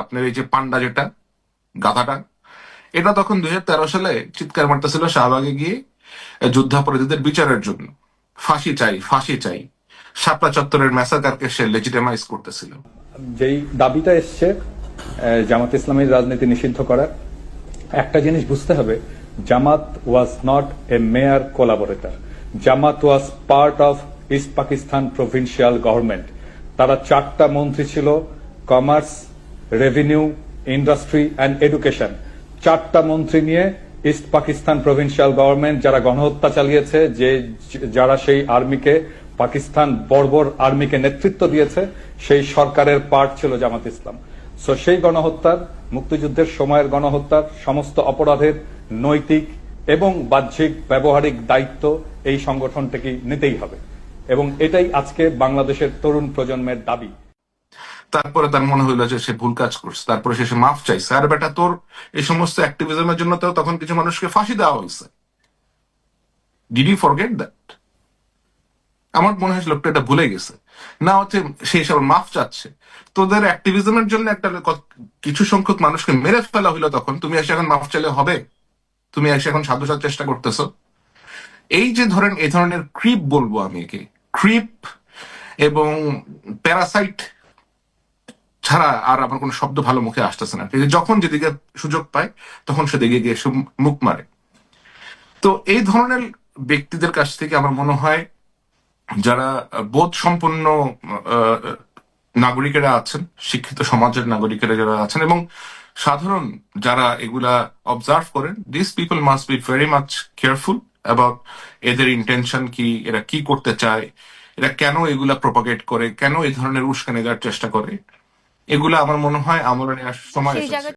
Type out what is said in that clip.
আপনার এই যে পান্ডা যেটা গাধাটা, এটা তখন 2013 সালে চিৎকার মারতেছিল শাহবাগে গিয়ে যুদ্ধাপরাধীদের বিচারের জন্য, ফাঁসি চাই ফাঁসি চাই। শাপলা চত্বরের ম্যাসাকারকে সে লেজিটিমাইজ করতেছিল। যেই দাবিটা এসছে জামাত ইসলামের রাজনীতি নিষিদ্ধ করার, একটা জিনিস বুঝতে হবে, Jamaat was not a mere collaborator. Jamaat was part of east Pakistan provincial government. তারা 4টা মন্ত্রী ছিল, commerce, revenue, industry and education. 4টা মন্ত্রী নিয়ে ইস্ট পাকিস্তান প্রভিন্সিয়াল গভর্নমেন্ট যারা গণহত্যা চালিয়েছে, যারা সেই আর্মিকে, পাকিস্তান বর্বর আর্মিকে নেতৃত্ব দিয়েছে, সেই সরকারের পার্ট ছিল জামাত ইসলাম। সো সেই গণহত্যার, মুক্তিযুদ্ধের সময়ের গণহত্যার সমস্ত অপরাধের নৈতিক এবং বাহ্যিক ব্যবহারিক দায়িত্ব এই সংগঠনটাকে নিতেই হবে, এবং এটাই আজকে বাংলাদেশের তরুণ প্রজন্মের দাবি। তারপরে তার মনে হইলো যে সে ভুল কাজ করছে, তারপরে সে মাফ চাইছে। আর বেটা, তোর এই সমস্ত অ্যাক্টিভিজমের জন্য তো তখন কিছু মানুষকে ফাঁসি দেওয়া হয়েছে। Did you forget that? আমার মনে হয় লোকটা এটা ভুলে গেছে। না হচ্ছে সে সব মাফ চাচ্ছে। তোদের অ্যাক্টিভিজমের জন্য একটা কিছু সংখ্যক মানুষকে মেরে ফেলা হইলো, তখন তুমি এসে এখন মাফ চাইলে হবে? তুমি এসে এখন সাধু সাজার চেষ্টা করতেছো। এই যে ধরেন এই ধরনের ক্রিপ, বলবো আমি একে ক্রিপ এবং প্যারাসাইট ছাড়া আর আমার কোনো শব্দ ভালো মুখে আসতেছে না। যখন যেদিকে সুযোগ পায় তখন সেদিকে গিয়ে মুখ মারে। তো এই ধরনের ব্যক্তিদের কাছ থেকে আমার মনে হয় যারা বোধ সম্পন্ন নাগরিকেরা আছেন, শিক্ষিত সমাজের নাগরিকেরা যারা আছেন এবং সাধারণ যারা এগুলা অবজার্ভ করেন, this people must be very much careful about এদের ইন্টেনশন কি, এরা কি করতে চায়, এরা কেন এগুলা প্রপাগেট করে, কেন এই ধরনের উস্কানি দেওয়ার চেষ্টা করে। এগুলা আমার মনে হয় আমলে নেওয়ার সময় সেই এসেছে। জায়গা